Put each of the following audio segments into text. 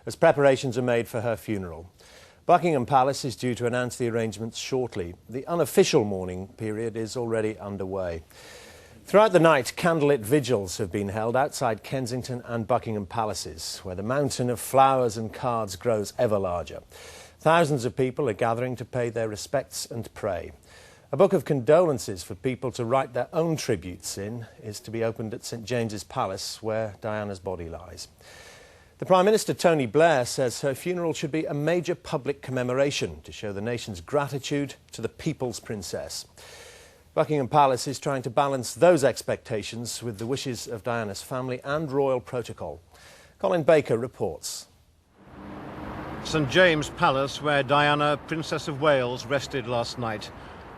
as preparations are made for her funeral. Buckingham Palace is due to announce the arrangements shortly. The unofficial mourning period is already underway. Throughout the night, candlelit vigils have been held outside Kensington and Buckingham Palaces, where the mountain of flowers and cards grows ever larger. Thousands of people are gathering to pay their respects and pray. A book of condolences for people to write their own tributes in is to be opened at St James's Palace, where Diana's body lies. The Prime Minister, Tony Blair, says her funeral should be a major public commemoration to show the nation's gratitude to the People's Princess. Buckingham Palace is trying to balance those expectations with the wishes of Diana's family and royal protocol. Colin Baker reports. St James Palace, where Diana, Princess of Wales, rested last night.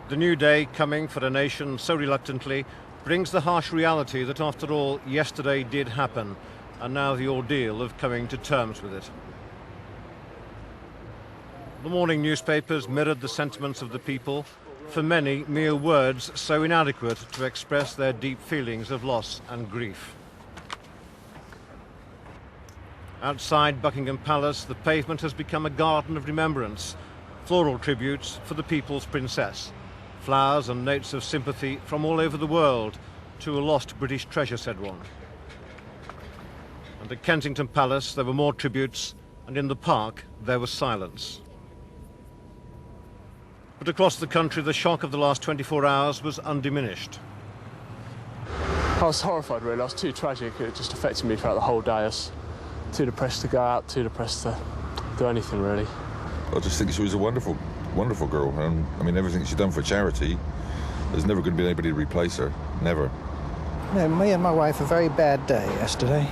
The new day, coming for a nation so reluctantly, brings the harsh reality that, after all, yesterday did happen, and now the ordeal of coming to terms with it. The morning newspapers mirrored the sentiments of the people, for many mere words so inadequate to express their deep feelings of loss and grief. Outside Buckingham Palace, the pavement has become a garden of remembrance, floral tributes for the people's princess, flowers and notes of sympathy from all over the world to a lost British treasure, said one. And at Kensington Palace there were more tributes, and in the park there was silence. But across the country the shock of the last 24 hours was undiminished. I was horrified, really. I was too tragic. It just affected me throughout the whole day. I was too depressed to go out, too depressed to do anything, really. I just think she was a wonderful, wonderful girl. And I mean, everything she's done for charity, there's never going to be anybody to replace her. Never. No, me and my wife had a very bad day yesterday.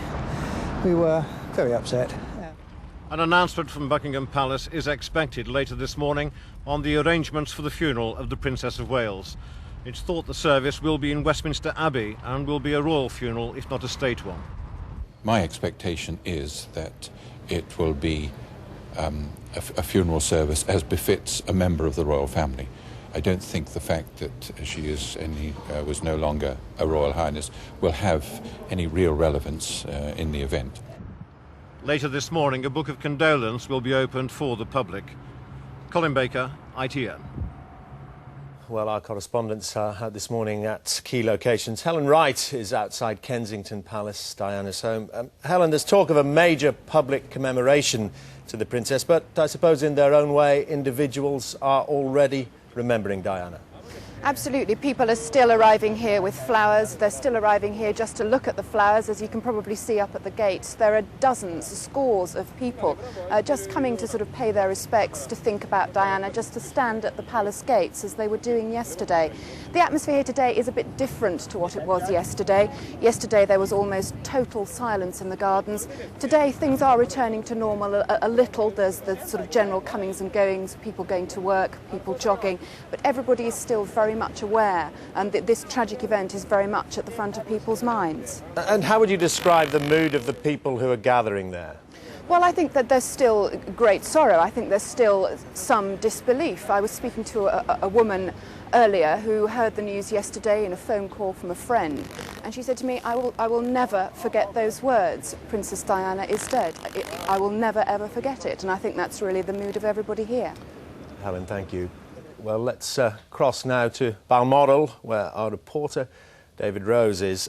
We were very upset. An announcement from Buckingham Palace is expected later this morning on the arrangements for the funeral of the Princess of Wales. It's thought the service will be in Westminster Abbey and will be a royal funeral, if not a state one. My expectation is that it will be a funeral service as befits a member of the royal family. I don't think the fact that she was no longer a Royal Highness will have any real relevance in the event. Later this morning, a book of condolence will be opened for the public. Colin Baker, ITN. Well, our correspondents are out this morning at key locations. Helen Wright is outside Kensington Palace, Diana's home. Helen, there's talk of a major public commemoration to the Princess, but I suppose in their own way, individuals are already remembering Diana. Absolutely. People are still arriving here with flowers. They're still arriving here just to look at the flowers, as you can probably see up at the gates. There are dozens, scores of people just coming to sort of pay their respects, to think about Diana, just to stand at the palace gates as they were doing yesterday. The atmosphere here today is a bit different to what it was yesterday. Yesterday there was almost total silence in the gardens. Today things are returning to normal a little. There's the sort of general comings and goings, people going to work, people jogging, but everybody is still very much aware, and this tragic event is very much at the front of people's minds. And how would you describe the mood of the people who are gathering there? Well, I think that there's still great sorrow. I think there's still some disbelief. I was speaking to a woman earlier who heard the news yesterday in a phone call from a friend, and she said to me, I will never forget those words. Princess Diana is dead. I will never ever forget it, and I think that's really the mood of everybody here. Helen, thank you. Well, let's cross now to Balmoral, where our reporter David Rose is.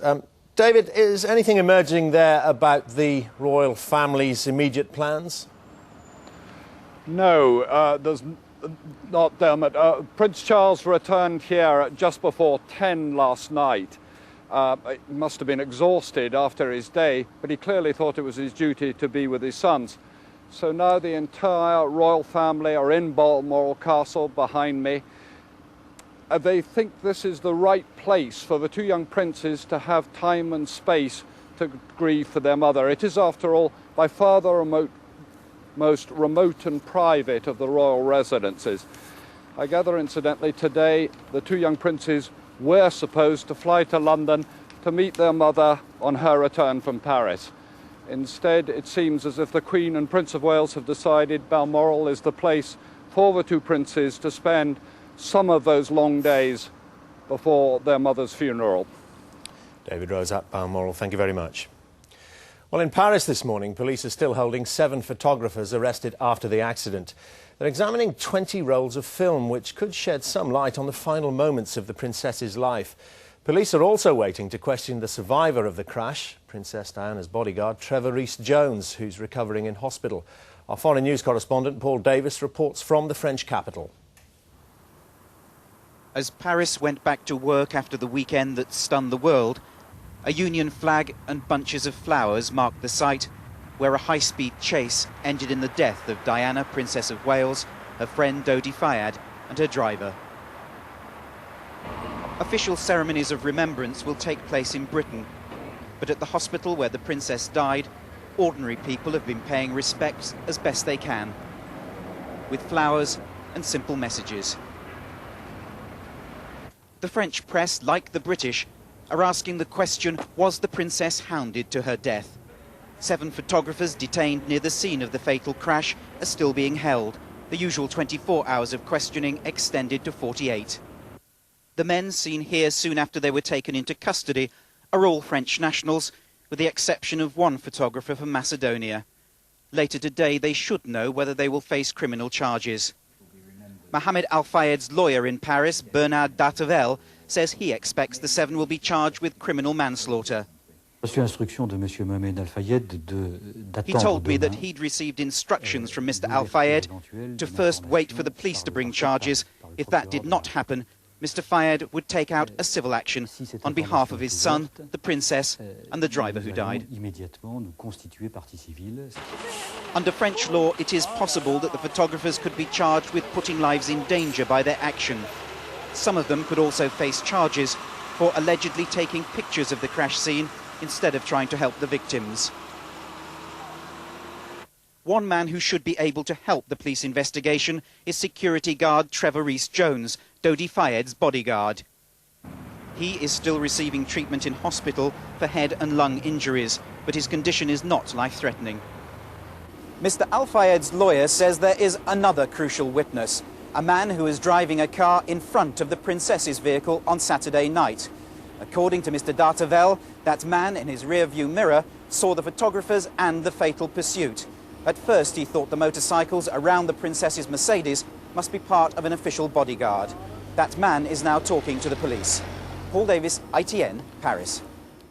David, is anything emerging there about the royal family's immediate plans? No, there's not, Dermot. Prince Charles returned here just before 10 last night. He must have been exhausted after his day, but he clearly thought it was his duty to be with his sons. So now the entire royal family are in Balmoral Castle behind me. They think this is the right place for the two young princes to have time and space to grieve for their mother. It is, after all, by far the most remote and private of the royal residences. I gather, incidentally, today the two young princes were supposed to fly to London to meet their mother on her return from Paris. Instead, it seems as if the Queen and Prince of Wales have decided Balmoral is the place for the two princes to spend some of those long days before their mother's funeral. David Rose at Balmoral, thank you very much. Well, in Paris this morning, police are still holding 7 photographers arrested after the accident. They're examining 20 rolls of film, which could shed some light on the final moments of the princess's life. Police are also waiting to question the survivor of the crash, Princess Diana's bodyguard, Trevor Rees-Jones, who's recovering in hospital. Our foreign news correspondent, Paul Davis, reports from the French capital. As Paris went back to work after the weekend that stunned the world, a Union flag and bunches of flowers marked the site where a high-speed chase ended in the death of Diana, Princess of Wales, her friend Dodi Fayed and her driver. Official ceremonies of remembrance will take place in Britain, but at the hospital where the princess died, ordinary people have been paying respects as best they can, with flowers and simple messages. The French press, like the British, are asking the question, was the princess hounded to her death? 7 photographers detained near the scene of the fatal crash are still being held. The usual 24 hours of questioning extended to 48. The men seen here soon after they were taken into custody are all French nationals, with the exception of 1 photographer from Macedonia. Later today, they should know whether they will face criminal charges. Mohamed Al Fayed's lawyer in Paris, Bernard Dartevelle, says he expects the 7 will be charged with criminal manslaughter. He told me that he'd received instructions from Mr. Al Fayed to first wait for the police to bring charges. If that did not happen, Mr. Fayed would take out a civil action on behalf of his son, the princess, and the driver who died. Under French law, it is possible that the photographers could be charged with putting lives in danger by their action. Some of them could also face charges for allegedly taking pictures of the crash scene instead of trying to help the victims. One man who should be able to help the police investigation is security guard Trevor Rees-Jones, Dodi Fayed's bodyguard. He is still receiving treatment in hospital for head and lung injuries, but his condition is not life-threatening. Mr. Al Fayed's lawyer says there is another crucial witness, a man who was driving a car in front of the princess's vehicle on Saturday night. According to Mr. Dartevelle, that man in his rear-view mirror saw the photographers and the fatal pursuit. At first, he thought the motorcycles around the princess's Mercedes must be part of an official bodyguard. That man is now talking to the police. Paul Davis, ITN, Paris.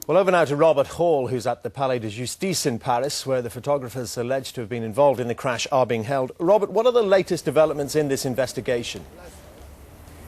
Well, over now to Robert Hall, who's at the Palais de Justice in Paris, where the photographers alleged to have been involved in the crash are being held. Robert, what are the latest developments in this investigation?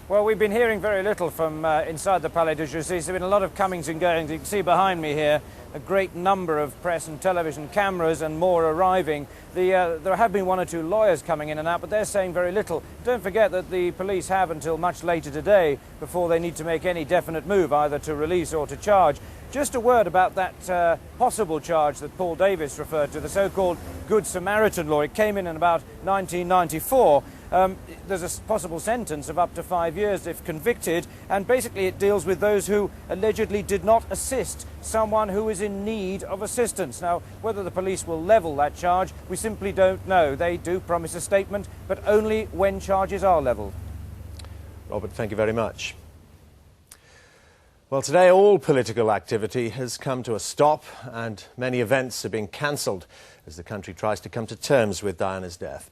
Well, we've been hearing very little from inside the Palais de Justice. There have been a lot of comings and goings. You can see behind me here a great number of press and television cameras and more arriving. There have been 1 or 2 lawyers coming in and out, but they're saying very little. Don't forget that the police have until much later today before they need to make any definite move, either to release or to charge. Just a word about that possible charge that Paul Davis referred to, the so-called Good Samaritan law. It came in about 1994. There's a possible sentence of up to 5 years if convicted, and basically it deals with those who allegedly did not assist someone who is in need of assistance. Now, whether the police will level that charge, we simply don't know. They do promise a statement, but only when charges are levelled. Robert, thank you very much. Well, today all political activity has come to a stop and many events are being cancelled as the country tries to come to terms with Diana's death.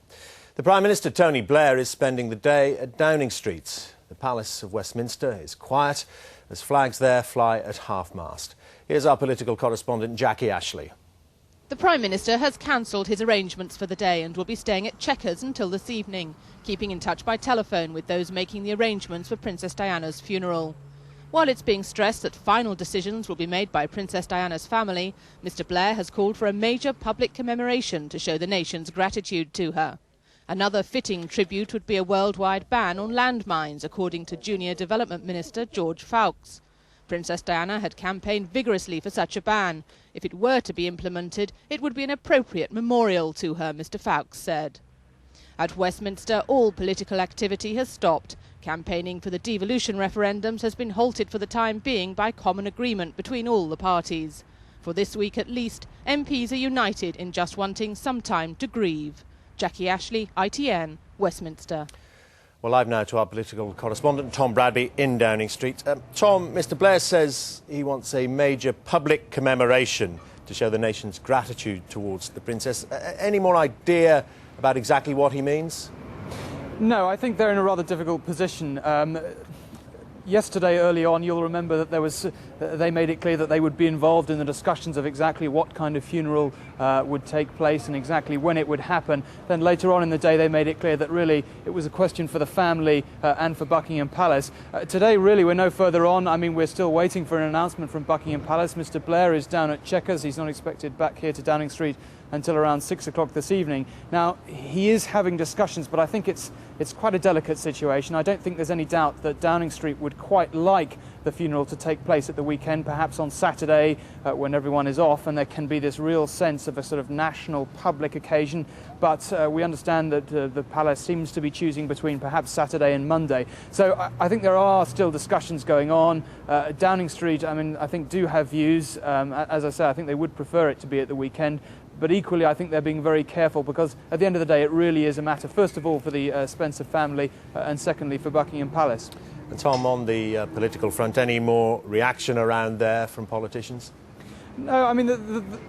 The Prime Minister, Tony Blair, is spending the day at Downing Street. The Palace of Westminster is quiet as flags there fly at half-mast. Here's our political correspondent, Jackie Ashley. The Prime Minister has cancelled his arrangements for the day and will be staying at Chequers until this evening, keeping in touch by telephone with those making the arrangements for Princess Diana's funeral. While it's being stressed that final decisions will be made by Princess Diana's family, Mr Blair has called for a major public commemoration to show the nation's gratitude to her. Another fitting tribute would be a worldwide ban on landmines, according to Junior Development Minister George Fawkes. Princess Diana had campaigned vigorously for such a ban. If it were to be implemented, it would be an appropriate memorial to her, Mr Fawkes said. At Westminster, all political activity has stopped. Campaigning for the devolution referendums has been halted for the time being by common agreement between all the parties. For this week at least, MPs are united in just wanting some time to grieve. Jackie Ashley, ITN, Westminster. Well, live now to our political correspondent, Tom Bradby, in Downing Street. Tom, Mr Blair says he wants a major public commemoration to show the nation's gratitude towards the Princess. Any more idea about exactly what he means? No, I think they're in a rather difficult position. Yesterday, early on, you'll remember that they made it clear that they would be involved in the discussions of exactly what kind of funeral would take place and exactly when it would happen. Then later on in the day, they made it clear that really it was a question for the family and for Buckingham Palace. Today, really, we're no further on. I mean, we're still waiting for an announcement from Buckingham Palace. Mr. Blair is down at Chequers. He's not expected back here to Downing Street until around 6 o'clock this evening. Now, he is having discussions, but I think it's quite a delicate situation. I don't think there's any doubt that Downing Street would quite like the funeral to take place at the weekend, perhaps on Saturday when everyone is off, and there can be this real sense of a sort of national public occasion. But we understand that the Palace seems to be choosing between perhaps Saturday and Monday. So I think there are still discussions going on. Downing Street, I mean, I think do have views. As I say, I think they would prefer it to be at the weekend. But equally, I think they're being very careful because at the end of the day, it really is a matter, first of all, for the Spencer family and secondly, for Buckingham Palace. And Tom, on the political front, any more reaction around there from politicians? No, I mean,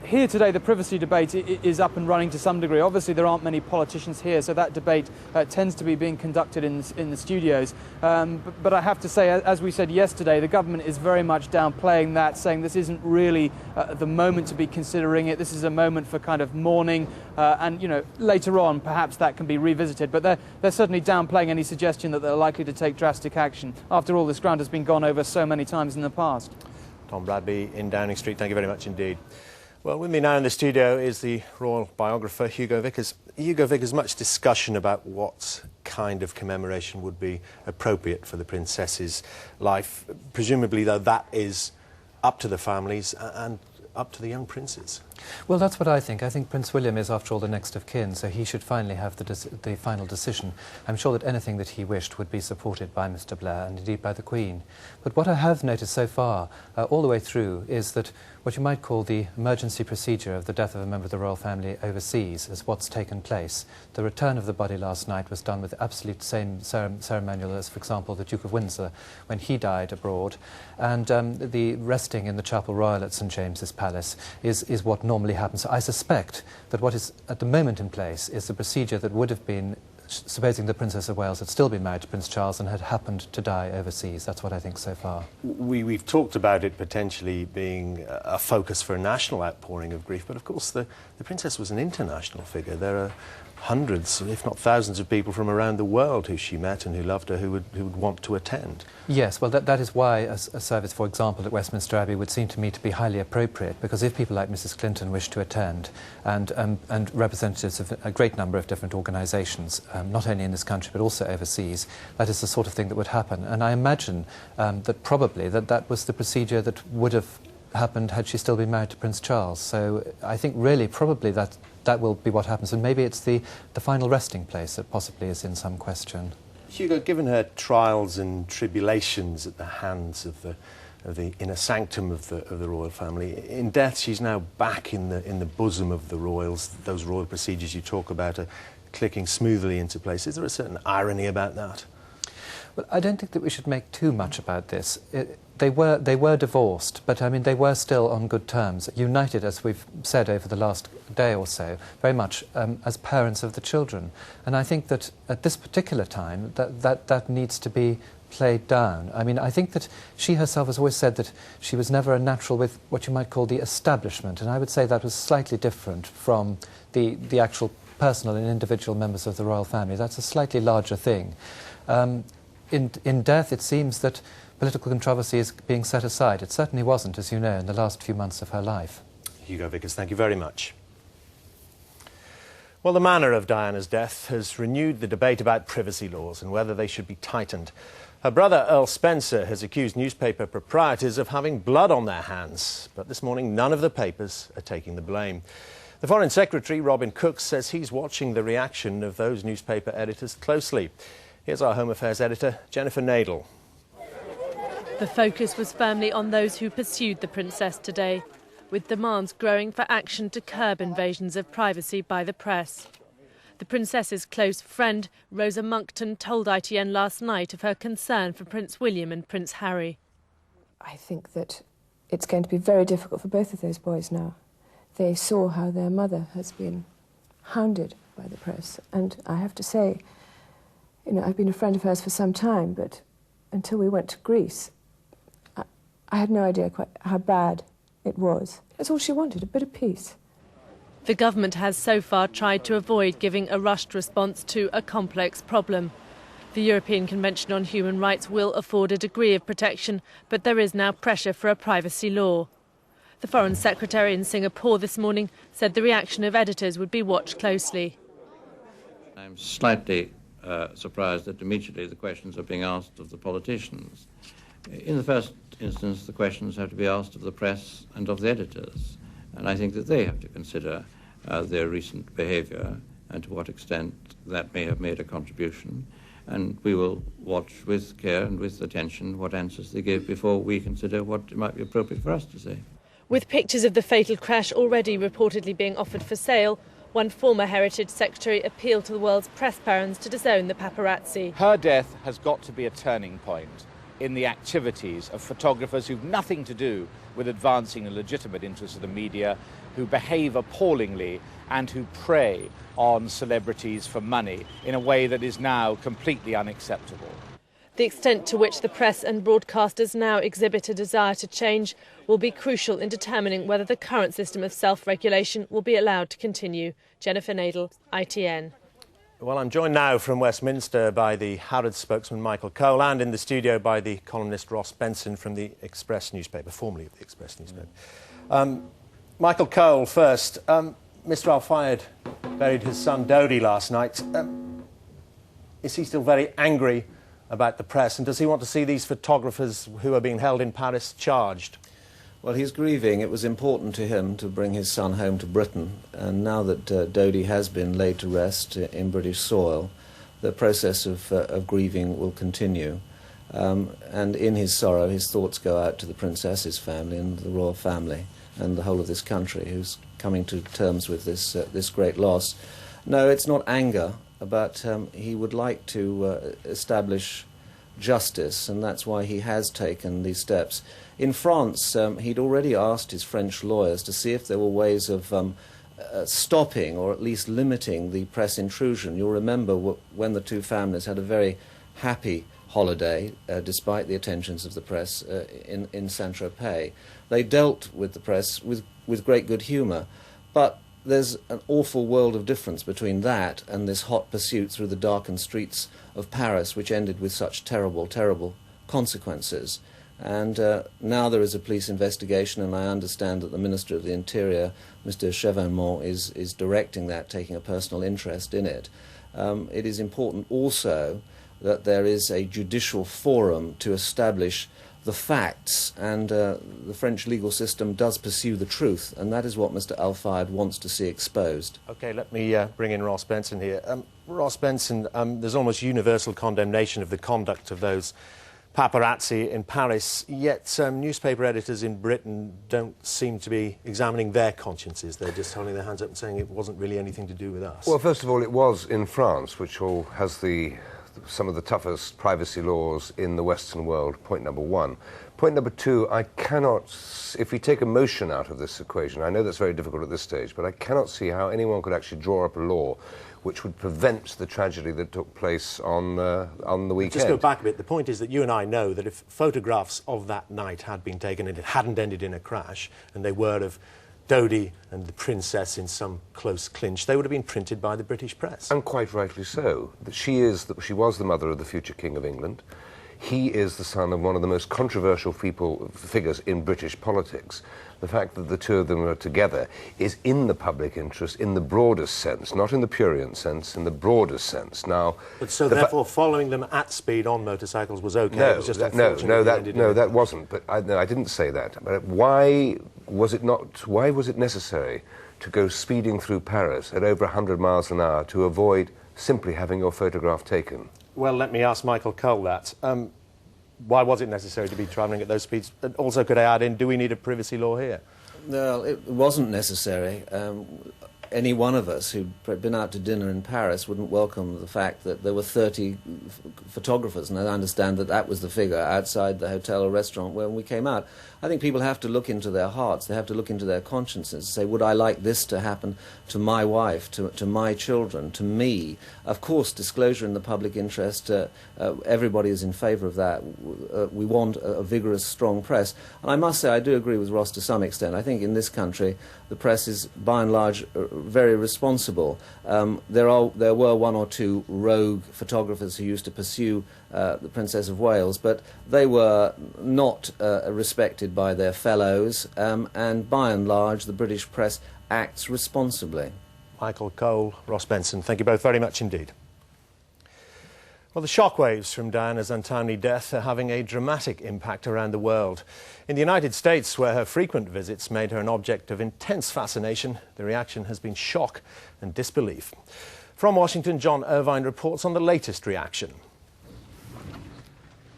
here today, the privacy debate is up and running to some degree. Obviously, there aren't many politicians here, so that debate tends to be being conducted in the studios. But I have to say, as we said yesterday, the government is very much downplaying that, saying this isn't really the moment to be considering it. This is a moment for kind of mourning, and you know, later on, perhaps that can be revisited. But they're certainly downplaying any suggestion that they're likely to take drastic action. After all, this ground has been gone over so many times in the past. Tom Bradby in Downing Street, thank you very much indeed. Well, with me now in the studio is the royal biographer, Hugo Vickers. Hugo Vickers, much discussion about what kind of commemoration would be appropriate for the Princess's life. Presumably, though, that is up to the families and up to the young princes. Well, that's what I think. I think Prince William is, after all, the next of kin, so he should finally have the final decision. I'm sure that anything that he wished would be supported by Mr. Blair and indeed by the Queen. But what I have noticed so far, all the way through, is that what you might call the emergency procedure of the death of a member of the royal family overseas is what's taken place. The return of the body last night was done with the absolute same ceremonial as, for example, the Duke of Windsor when he died abroad. And the resting in the Chapel Royal at St James's Palace is what normally happens. So I suspect that what is at the moment in place is the procedure that would have been, supposing the Princess of Wales had still been married to Prince Charles and had happened to die overseas. That's what I think so far. We've talked about it potentially being a focus for a national outpouring of grief, but of course the Princess was an international figure. There are hundreds, if not thousands, of people from around the world who she met and who loved her, who would want to attend. Yes, well, that is why a service, for example, at Westminster Abbey would seem to me to be highly appropriate, because if people like Mrs. Clinton wish to attend, and representatives of a great number of different organisations, not only in this country but also overseas, that is the sort of thing that would happen. And I imagine that probably that was the procedure that would have happened had she still been married to Prince Charles. So I think really probably that will be what happens, and maybe it's the final resting place that possibly is in some question. Hugo, given her trials and tribulations at the hands of the inner sanctum of the royal family, in death she's now back in the bosom of the royals. Those royal procedures you talk about are clicking smoothly into place. Is there a certain irony about that? Well, I don't think that we should make too much about this. They were divorced, but I mean they were still on good terms, united, as we've said over the last day or so, very much as parents of the children. And I think that at this particular time that needs to be played down. I mean, I think that she herself has always said that she was never a natural with what you might call the establishment, and I would say that was slightly different from the actual personal and individual members of the royal family. That's a slightly larger thing. In death, it seems that political controversy is being set aside. It certainly wasn't, as you know, in the last few months of her life. Hugo Vickers, thank you very much. Well, the manner of Diana's death has renewed the debate about privacy laws and whether they should be tightened. Her brother, Earl Spencer, has accused newspaper proprietors of having blood on their hands. But this morning, none of the papers are taking the blame. The Foreign Secretary, Robin Cook, says he's watching the reaction of those newspaper editors closely. Here's our Home Affairs editor, Jennifer Nadel. The focus was firmly on those who pursued the princess today, with demands growing for action to curb invasions of privacy by the press. The princess's close friend, Rosa Monckton, told ITN last night of her concern for Prince William and Prince Harry. I think that it's going to be very difficult for both of those boys now. They saw how their mother has been hounded by the press, and I have to say, you know, I've been a friend of hers for some time, but until we went to Greece, I had no idea quite how bad it was. That's all she wanted, a bit of peace. The government has so far tried to avoid giving a rushed response to a complex problem. The European Convention on Human Rights will afford a degree of protection, but there is now pressure for a privacy law. The Foreign Secretary in Singapore this morning said the reaction of editors would be watched closely. I'm slightly surprised that immediately the questions are being asked of the politicians. In the first instance, the questions have to be asked of the press and of the editors, and I think that they have to consider their recent behaviour and to what extent that may have made a contribution, and we will watch with care and with attention what answers they give before we consider what might be appropriate for us to say. With pictures of the fatal crash already reportedly being offered for sale, one former Heritage Secretary appealed to the world's press barons to disown the paparazzi. Her death has got to be a turning point in the activities of photographers who've nothing to do with advancing the legitimate interests of the media, who behave appallingly and who prey on celebrities for money in a way that is now completely unacceptable. The extent to which the press and broadcasters now exhibit a desire to change will be crucial in determining whether the current system of self-regulation will be allowed to continue. Jennifer Nadel, ITN. Well, I'm joined now from Westminster by the Harrods spokesman Michael Cole and in the studio by the columnist Ross Benson from the Express newspaper, formerly of the Express newspaper. Michael Cole first. Mr Al Fayed buried his son Dodi last night. Is he still very angry about the press, and does he want to see these photographers who are being held in Paris charged? Well, he's grieving. It was important to him to bring his son home to Britain, and now that Dodi has been laid to rest in British soil, the process of grieving will continue. And in his sorrow, his thoughts go out to the princess's family and the royal family and the whole of this country who's coming to terms with this great loss. No, it's not anger, but he would like to establish justice, and that's why he has taken these steps. In France, he'd already asked his French lawyers to see if there were ways of stopping or at least limiting the press intrusion. You'll remember when the two families had a very happy holiday, despite the attentions of the press in Saint-Tropez. They dealt with the press with great good humour, but there's an awful world of difference between that and this hot pursuit through the darkened streets of Paris, which ended with such terrible, terrible consequences. And now there is a police investigation, and I understand that the Minister of the Interior, Mr. Chevènement, is directing that, taking a personal interest in it. It is important also that there is a judicial forum to establish the facts, and the French legal system does pursue the truth, and that is what Mr. Al Fayed wants to see exposed. OK, let me bring in Ross Benson here. Ross Benson, there's almost universal condemnation of the conduct of those paparazzi in Paris, yet newspaper editors in Britain don't seem to be examining their consciences. They're just holding their hands up and saying it wasn't really anything to do with us. Well, first of all, it was in France, which has some of the toughest privacy laws in the Western world, point number one. Point number two, I cannot, if we take emotion out of this equation, I know that's very difficult at this stage, but I cannot see how anyone could actually draw up a law which would prevent the tragedy that took place on the weekend. Just go back a bit. The point is that you and I know that if photographs of that night had been taken and it hadn't ended in a crash, and they were of Dodi and the princess in some close clinch, they would have been printed by the British press. And quite rightly so. She was the mother of the future King of England. He is the son of one of the most controversial figures in British politics. The fact that the two of them are together is in the public interest in the broadest sense, not in the prurient sense, in the broadest sense. Now, but so therefore following them at speed on motorcycles was OK? No, it was just that wasn't. But I didn't say that. But why was it necessary to go speeding through Paris at over 100 miles an hour to avoid simply having your photograph taken? Well, let me ask Michael Cole that. Why was it necessary to be travelling at those speeds? And also, could I add in, do we need a privacy law here? Well, it wasn't necessary. any one of us who'd been out to dinner in Paris wouldn't welcome the fact that there were 30 photographers, and I understand that that was the figure outside the hotel or restaurant when we came out. I think people have to look into their hearts, they have to look into their consciences and say, would I like this to happen to my wife, to my children, to me? Of course, disclosure in the public interest, everybody is in favour of that. We want a vigorous, strong press. And I must say, I do agree with Ross to some extent. I think in this country, the press is, by and large, very responsible. There were one or two rogue photographers who used to pursue the Princess of Wales, but they were not respected by their fellows, and by and large, the British press acts responsibly. Michael Cole, Ross Benson, thank you both very much indeed. Well, the shockwaves from Diana's untimely death are having a dramatic impact around the world. In the United States, where her frequent visits made her an object of intense fascination, the reaction has been shock and disbelief. From Washington, John Irvine reports on the latest reaction.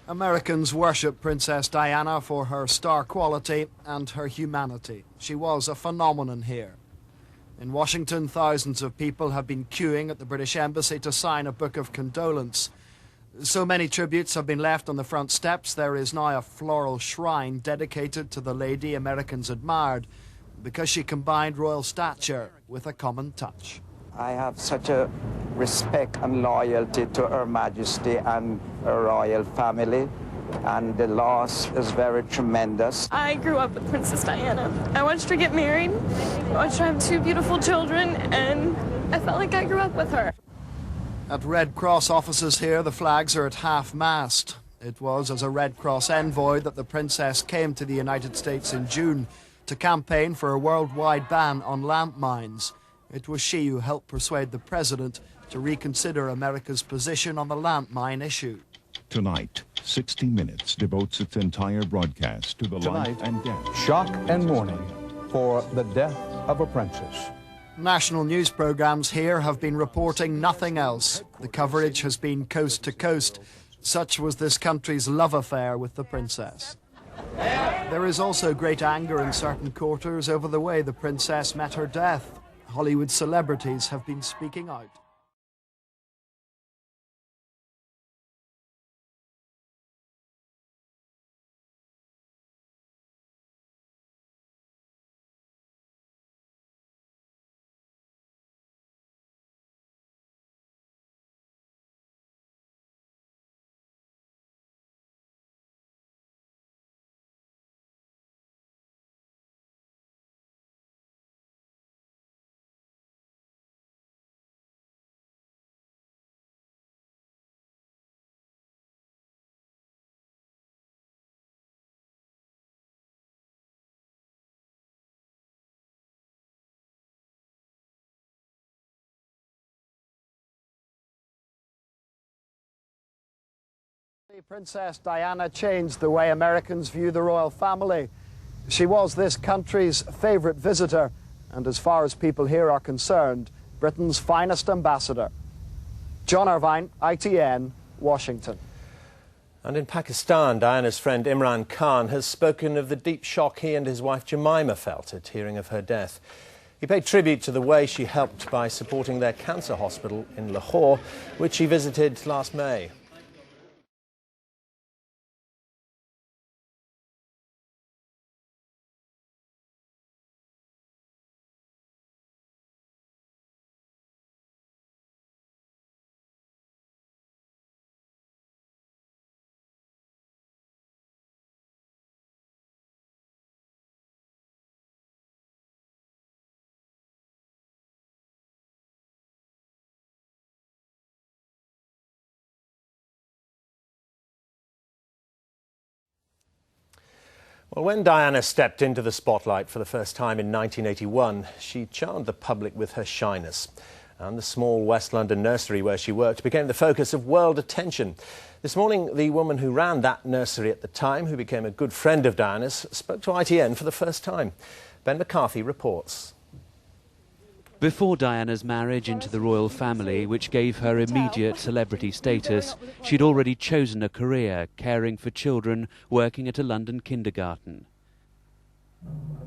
Americans worship Princess Diana for her star quality and her humanity. She was a phenomenon here. In Washington, thousands of people have been queuing at the British Embassy to sign a book of condolence. So many tributes have been left on the front steps, there is now a floral shrine dedicated to the lady Americans admired because she combined royal stature with a common touch. I have such a respect and loyalty to Her Majesty and her royal family, and the loss is very tremendous. I grew up with Princess Diana. I watched her get married, I watched her have 2 beautiful children, and I felt like I grew up with her. At Red Cross offices here, the flags are at half-mast. It was as a Red Cross envoy that the Princess came to the United States in June to campaign for a worldwide ban on landmines. It was she who helped persuade the President to reconsider America's position on the landmine issue. Tonight, 60 Minutes devotes its entire broadcast to the life and death. Shock and mourning for the death of a princess. National news programs here have been reporting nothing else. The coverage has been coast to coast. Such was this country's love affair with the princess. There is also great anger in certain quarters over the way the princess met her death. Hollywood celebrities have been speaking out. Princess Diana changed the way Americans view the royal family. She was this country's favourite visitor, and as far as people here are concerned, Britain's finest ambassador. John Irvine, ITN, Washington. And in Pakistan, Diana's friend Imran Khan has spoken of the deep shock he and his wife Jemima felt at hearing of her death. He paid tribute to the way she helped by supporting their cancer hospital in Lahore, which he visited last May. Well, when Diana stepped into the spotlight for the first time in 1981, she charmed the public with her shyness. And the small West London nursery where she worked became the focus of world attention. This morning, the woman who ran that nursery at the time, who became a good friend of Diana's, spoke to ITN for the first time. Ben McCarthy reports. Before Diana's marriage into the royal family, which gave her immediate celebrity status, she'd already chosen a career caring for children working at a London kindergarten.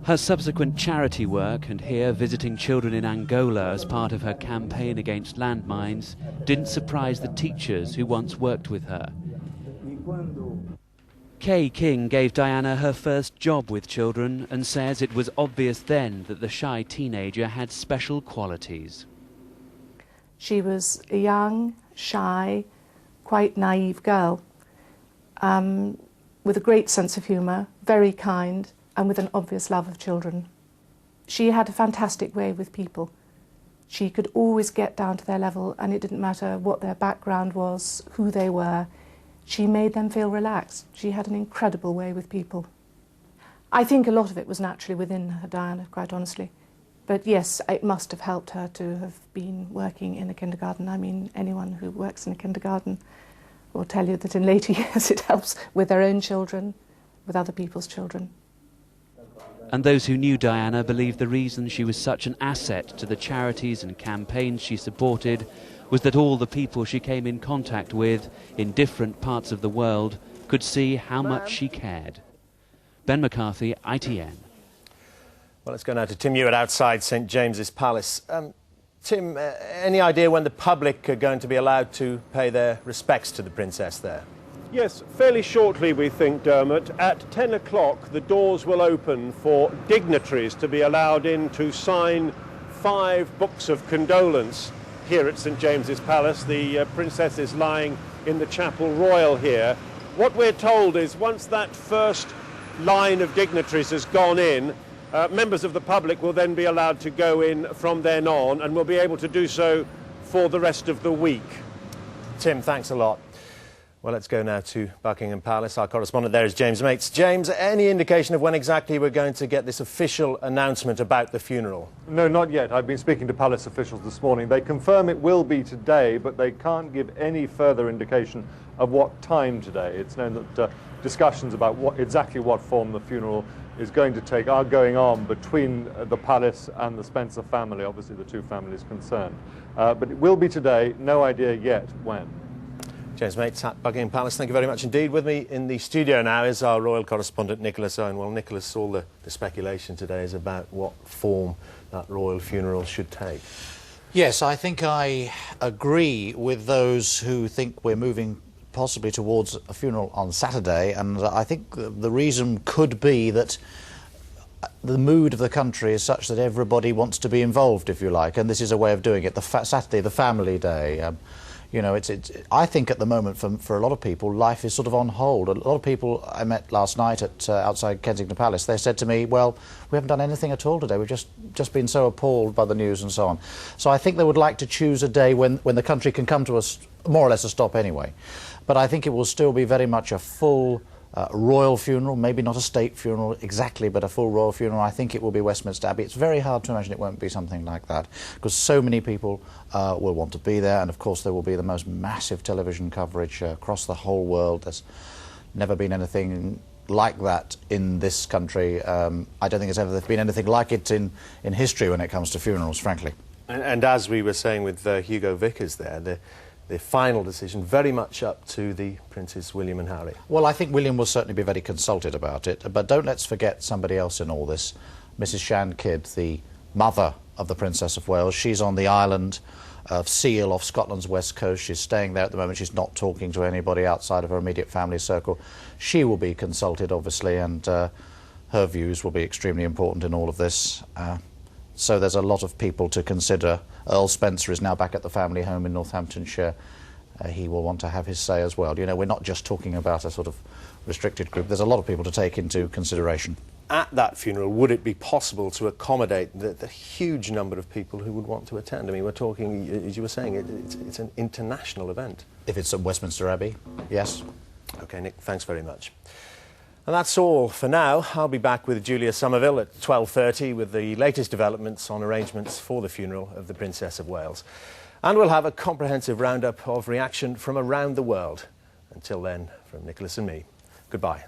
Her subsequent charity work, and here visiting children in Angola as part of her campaign against landmines, didn't surprise the teachers who once worked with her. Kay King gave Diana her first job with children and says it was obvious then that the shy teenager had special qualities. She was a young, shy, quite naive girl, with a great sense of humour, very kind, and with an obvious love of children. She had a fantastic way with people. She could always get down to their level, and it didn't matter what their background was, who they were. She made them feel relaxed. She had an incredible way with people. I think a lot of it was naturally within her, Diana, quite honestly. But yes, it must have helped her to have been working in a kindergarten. I mean, anyone who works in a kindergarten will tell you that in later years it helps with their own children, with other people's children. And those who knew Diana believe the reason she was such an asset to the charities and campaigns she supported was that all the people she came in contact with in different parts of the world could see how much she cared. Ben McCarthy, ITN. Well, let's go now to Tim Hewitt outside St James's Palace. Tim, any idea when the public are going to be allowed to pay their respects to the Princess there? Yes, fairly shortly, we think, Dermot. At 10 o'clock, the doors will open for dignitaries to be allowed in to sign 5 books of condolence here at St James's Palace. The Princess is lying in the Chapel Royal here. What we're told is once that first line of dignitaries has gone in, members of the public will then be allowed to go in from then on, and will be able to do so for the rest of the week. Tim, thanks a lot. Well, let's go now to Buckingham Palace. Our correspondent there is James Mates. James, any indication of when exactly we're going to get this official announcement about the funeral? No, not yet. I've been speaking to palace officials this morning. They confirm it will be today, but they can't give any further indication of what time today. It's known that discussions about exactly what form the funeral is going to take are going on between the palace and the Spencer family, obviously the two families concerned. But it will be today, no idea yet when. James Mates at Buckingham Palace, thank you very much indeed. With me in the studio now is our royal correspondent, Nicholas Owen. Well, Nicholas, all the speculation today is about what form that royal funeral should take. Yes, I think I agree with those who think we're moving possibly towards a funeral on Saturday, and I think the reason could be that the mood of the country is such that everybody wants to be involved, if you like, and this is a way of doing it. Saturday, the family day. You know, I think at the moment for a lot of people, life is sort of on hold. A lot of people I met last night at outside Kensington Palace, they said to me, well, we haven't done anything at all today. We've just been so appalled by the news and so on. So I think they would like to choose a day when the country can come to us more or less a stop anyway. But I think it will still be very much a full royal funeral, maybe not a state funeral exactly, but a full royal funeral. I think it will be Westminster Abbey. It's very hard to imagine it won't be something like that, because so many people will want to be there, and of course there will be the most massive television coverage across the whole world. There's never been anything like that in this country. I don't think there's ever been anything like it in history when it comes to funerals, frankly. And as we were saying with Hugo Vickers there, the final decision very much up to the Princes William and Harry. Well, I think William will certainly be very consulted about it, but don't let's forget somebody else in all this. Mrs Shan Kidd, the mother of the Princess of Wales. She's on the island of Seal off Scotland's west coast. She's staying there at the moment. She's not talking to anybody outside of her immediate family circle. She will be consulted, obviously, and her views will be extremely important in all of this. So there's a lot of people to consider. Earl Spencer is now back at the family home in Northamptonshire. He will want to have his say as well. You know, we're not just talking about a sort of restricted group. There's a lot of people to take into consideration. At that funeral, would it be possible to accommodate the huge number of people who would want to attend? I mean, we're talking, as you were saying, it's an international event. If it's at Westminster Abbey, yes. OK, Nick, thanks very much. And that's all for now. I'll be back with Julia Somerville at 12:30 with the latest developments on arrangements for the funeral of the Princess of Wales. And we'll have a comprehensive roundup of reaction from around the world. Until then, from Nicholas and me, goodbye.